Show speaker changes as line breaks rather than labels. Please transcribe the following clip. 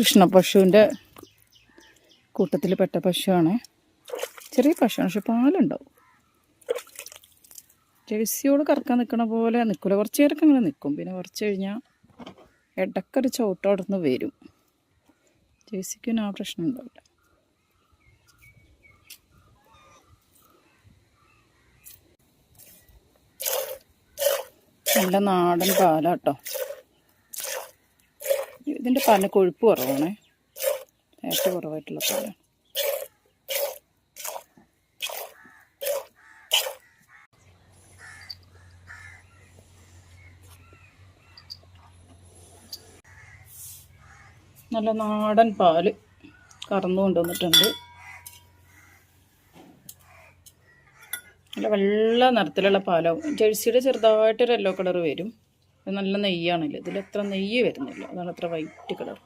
കൃഷ്ണപശുവിൻ്റെ കൂട്ടത്തിൽ പെട്ട പശുവാണ്. ചെറിയ പശുവാണ്, പക്ഷെ പാലുണ്ടാവും. ജേഴ്സിയോട് കറക്കാൻ നിൽക്കണ പോലെ നിൽക്കില്ല, കുറച്ച് നേരമൊക്കെ അങ്ങനെ നിൽക്കും. പിന്നെ കുറച്ച് കഴിഞ്ഞാൽ ഇടയ്ക്കൊരു ചവിട്ടോടന്ന് വരും. ജേഴ്സിക്കൊന്നും ആ പ്രശ്നം ഉണ്ടാവില്ല. നല്ല നാടൻ പാലാട്ടോ. ഇതിൻ്റെ പാലിന് കൊഴുപ്പ് കുറവാണേ, ഏറ്റവും കുറവായിട്ടുള്ള പാലാണ്. നല്ല നാടൻ പാല് കറന്നു കൊണ്ടുവന്നിട്ടുണ്ട്. നല്ല വെള്ള നിറത്തിലുള്ള പാലാവും. ജേഴ്സിയുടെ ചെറുതായിട്ടൊരു യെല്ലോ കളർ വരും. നല്ല നെയ്യാണല്ലോ, ഇതിൽ അത്ര നെയ്യ് വരുന്നില്ല, അതാണ് അത്ര വൈറ്റ് കളർ.